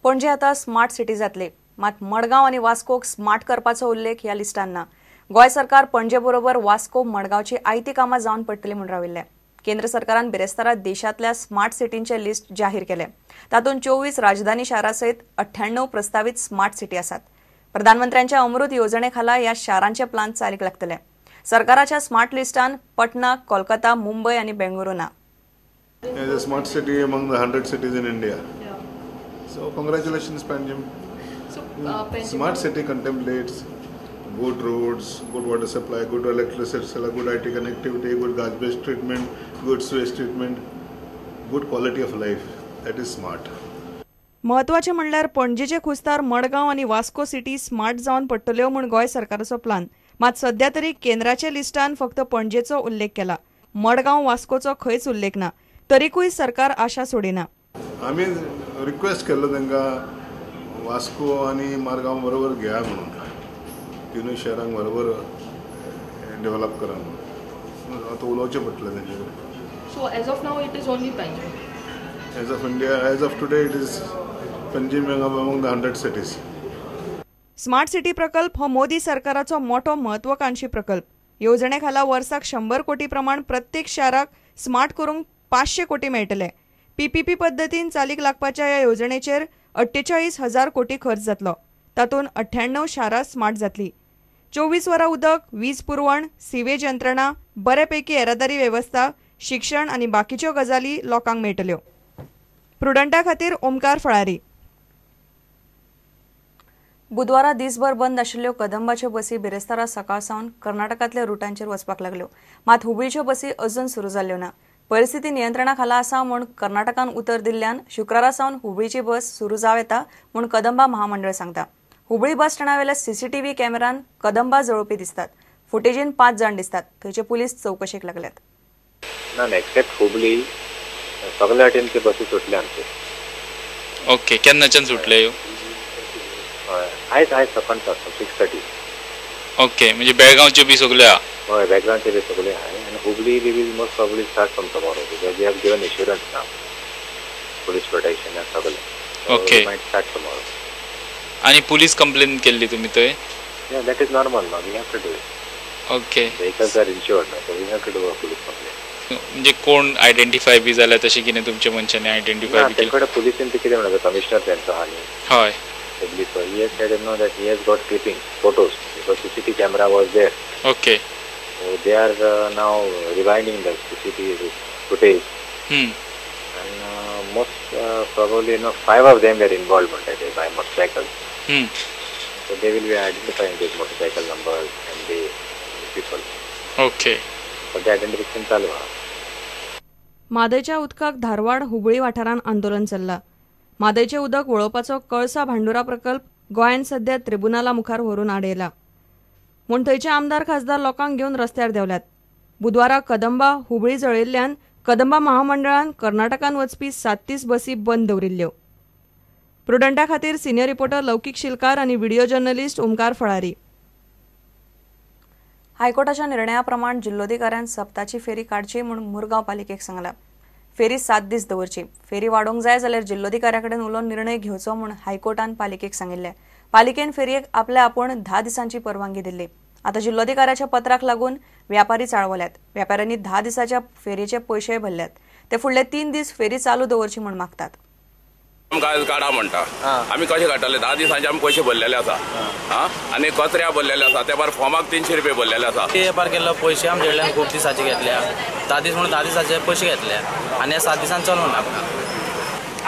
पणजे आता smart city जातले, मात मडगांव आणि वास्कोक स्मार्ट करपाचो उल्लेख ह्या लिस्टान ना। गोय सरकार पणजे बरोबर वास्को मडगांवची आयती कामां जावन पडटली म्हूण राविल्ले। केंद्र सरकारान बेरेस्तारा देशांतल्या स्मार्ट सिटींचे लिस्ट जाहीर केले। तातूंत 24 राजधानी शारां सयत 98 प्रस्तावित स्मार्ट सिटी आसात। प्रधानमंत्र्यांच्या अमृत योजने खाला ह्या शारांचे प्लान चालीक लागतले। सरकाराच्या स्मार्ट लिस्टान पटना, कोलकाता, मुंबई आणि बेंगळुरू ना। As a smart city among the 100 cities in India. So congratulations, Panjim. Smart city contemplates good roads, good water supply, good electricity, good IT connectivity, good garbage treatment, good sewage treatment, good quality of life. That is smart. महत्वाचे म्हणल्यार पणजेचे खुस्तार मडगांव आणि Vasco city smart जावन पडटल्यो म्हूण गोय सरकाराचो plan. मात सध्या तरी केंद्राच्या लिस्टान फक्त पणजेचो उल्लेख केला। मडगांव वास्कोचो खंयच उल्लेख ना। तरीकूय सरकार आशा सोडिना। आम्ही रिक्वेस्ट केलो तांकां वास्को आणि मडगांव बरोबर घ्या म्हणून, तिनूय शहरांक बरोबर डेव्हलप करा म्हणून आता उलोवचें पडटलें तांचे कडेन। So as of now it is only Panjim. As of India, as of today, it is Panjim among the 100 cities. Smart city प्रकल्प हो मोदी सरकाराचो मोठो महत्वाकांक्षी प्रकल्प। योजने खाला वर्साक 100 कोटी प्रमाण प्रत्येक शाराक स्मार्ट करूंक 500 कोटी मेळटले। पीपीपी पद्दतीन चालीक लागपाच्या ह्या योजनेचेर 48,000 कोटी खर्च जातलो। तातूंत 98 शारां स्मार्ट जातली। 24 वरां उदक, वीज पुरवण, सिवेज यंत्रणा, बऱ्यापैकी येरादारी वेवस्था, शिक्षण आणि बाकीच्यो गजाली लोकांक मेळटल्यो। प्रुडंटा खातीर ओमकार फळारी। बुधवारा दिसभर बंद आशिल्ल्यो कदंबाच्यो बसी बेरेस्तारा सकाळ सावन कर्नाटकांतल्या रुटांचेर वचपाक लागल्यो। मात हुबळीच्यो बसी अजून सुरू जाल्ल्यो ना। परिस्थिती नियंत्रणा खाला आसा म्हूण कर्नाटकान उतर दिल्ल्यान शुक्रारा सावन हुबळीची बस सुरू जाव येता म्हूण कदंबा महामंडळ सांगता। हुबळी बस स्टँडावेल्या सीसीटीव्ही कॅमेरान कदंबा जळोवपी दिसतात। फुटेजीन 5 जाण दिसतात। थंयचे पुलीस चौकशेक लागल्यात। ना एक्सेप्ट हुबळी सगळ्या वाटेनचे बसी सुटल्या आमचे। ओके, केन्नाच्यान सुटले ह्यो? आयज सकाळी 6:30। ओके, म्हणजे बेळगांवच्यो बी सगळ्यो? हय, बेळगांवचे बी सगळे आहाय आणि Hubli be will most probably start from tomorrow because they have given insurance नाव, पुलीस प्रोटेक्शन एंड सगळे। Okay, might start tomorrow. आणि पुलीस कंप्लेन केल्ली तुमी थंय? या, दॅट इज नॉर्मल नाव, we have to do it. Okay, vehicles are insured नाव, so we have to do a police complain. म्हणजे कोण आयडेंटिफाय बी जाल्यार तशें कितें तुमच्या मनशांनी आयडेंटिफाय बी केलें? तेंकडे पुलिसेन ते कितें म्हणटा, कमिशनर तेंचो आहा न्ही, हय, so he has said that he has got clipping photos because CCTV camera was there. Okay, So they are now rewinding the CCTV footage. And most probably 5 of them were involved by motorcycles. So they will be identifying these motorcycle numbers and the people. Okay. So the identification चालू आहे। मादयच्या उदकाक धारवाड हुबळी वाठारान आंदोलन चल्ला। मादयचे उदक वळोवपाचो कळसा भांडुरा प्रकल्प गोंयान सध्या ट्रिब्युनला मुखार व्हरून आडयला म्हूण थंयचे आमदार खासदार लोकांक घेवन रस्त्यार देवल्यात। बुधवारा कदंबा हुबळी जळयल्ल्यान कदंबा महामंडळान कर्नाटकान वचपी 37 बसी बंद दवरिल्ल्यो। प्रुडंटा खातीर सिनियर रिपोर्टर लौकीक शिलकार आणि व्हिडिओ जर्नलिस्ट ओमकार फळारी। हायकोर्टाच्या निर्णया प्रमाण जिल्लोधिकाऱ्यान सप्ताची फेरी काडची म्हूण मुरगांव पालिकेक सांगला। फेरी 7 दीस दवरची। फेरी वाडोवंक जाय जाल्यार जिल्लोधिकाऱ्या कडेन उलोवन निर्णय घेवचो म्हूण हायकोर्टान पालिकेक सांगिल्ले। पालिकेन फेरयेक आपल्या आपूण 10 दिसांची परवानगी दिल्ली। आता जिल्लोधिकाऱ्याच्या पत्राक लागून व्यापारी चाळवल्यात। व्यापाऱ्यांनी 10 दिसाच्या फेरयेचे पयशे भरल्यात। ते फुडले 3 दीस फेरी चालू दवरची म्हूण मागतात। काढा म्हणटा आम्ही कशे काडटले? 10 दिसांचे आमी पयशे भरलेले आसा आणि कचऱ्या भरलेले आसा, त्या भायर फॉर्माक 300 रुपये भरलेले आसा। वेपार केल्लो पयशे आमचे कडल्यान खूब दिसाचे घेतल्या। 10 दीस म्हणून 10 दिसाचे पयशे घेतल्या आणि 7 दिसान चलोवंक लागना।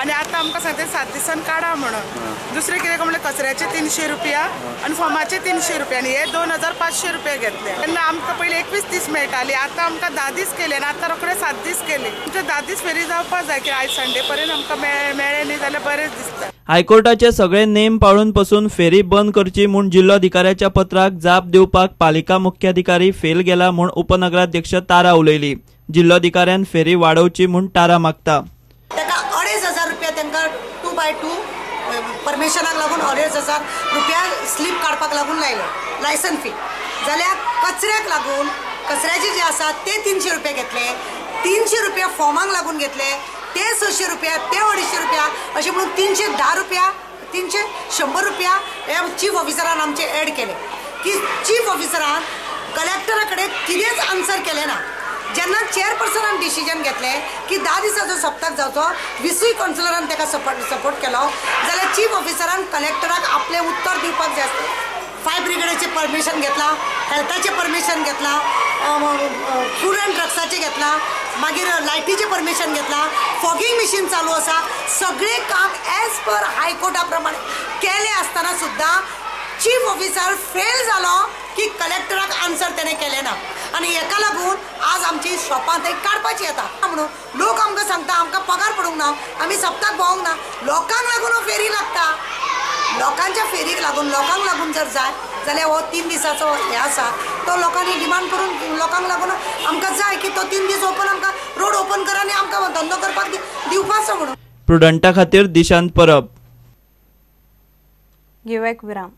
आणि आता आमकां सांगता 7 दिसान काडा म्हणून। दुसरे कितें म्हणल्यार कचऱ्याचे 300 रुपया आणि फॉर्माचे 300 रुपया आणि हे 2500 रुपये घेतले। तेन्ना आमकां पयलीं 21 दीस मेळटाली, आता आमकां 10 दीस केले आणि आता रोखडे 7 दीस केले। आमचे 10 दीस फेरी जावपाक जाय की आयज संडे पर्यंत आमकां मेळ्ळे न्ही जाल्यार बरेंच दिसता। हायकोर्टाचे सगळे नेम पाळून पासून फेरी बंद करची म्हूण जिल्लोधिकाऱ्याच्या पत्राक जाप दिवपाक पालिका मुख्याधिकारी फेल गेला म्हूण उपनगराध्यक्ष तारा उलयली। जिल्लोधिकाऱ्यान फेरी वाडोवची म्हूण तारा मागता। ताका 2,500 रुपया तांकां 2x2 परमिशनाक लागून 2,500 रुपया स्लीप काडपाक लागून लायले, लायसन फी। जाल्यार कचऱ्याक लागून कचऱ्याचे जे आसा ते 300 रुपया घेतले, 300 रुपया फॉर्माक लागून घेतले, ते 600 रुपया, ते 250 रुपया असे म्हणून 310 रुपया, 300 रुपया हे चीफ ऑफिसरान आमचे ऍड केले की चीफ ऑफिसरान कलेक्टराकडे कितेंच आन्सर केले ना. जेन्ना चेअरपर्सनान डिसिजन घेतले की 10 दिसाचो सप्ताक जावचो, 20 काउन्सिलरान ताका सपोर्ट केलो, जाल्यार चीफ ऑफिसरान कलेक्टराक आपले उत्तर दिवपाक जाय आसलें. फायर ब्रिगेडाचे परमिशन घेतला, हेल्थाचे परमिशन घेतला, फूड अँड ड्रग्साचे घेतला, मागीर लायटीचे परमिशन घेतला, फॉगिंग मशीन चालू आसा. सगळे काम एज पर हायकोर्टा प्रमाणे केले आसतना सुद्दां चीफ ऑफिसर फेल जालो की कलेक्टराक आन्सर तेणे केले ना. आनी हेका लागून आज आमची शॉपां थंय काडपाची येता म्हणून लोक आमकां सांगता आमकां पगार पडूंक ना, आमी सप्ताक भोंवंक ना. लोकांक लागून हो फेरी लागता. लोकांच्या फेरीक लागून लोकांक लागून जर जाय जाल्यार हो 3 दिसाचो हे आसा तो लोकांनी डिमांड करून लोकांक लागून आमकां जाय की तो 3 दीस ओपन आमकां रोड ओपन करा आनी आमकां धंदो करपाक दिवपाचो म्हणून. प्रुडंटा खातीर दिशांत परब. घेवया एक विराम.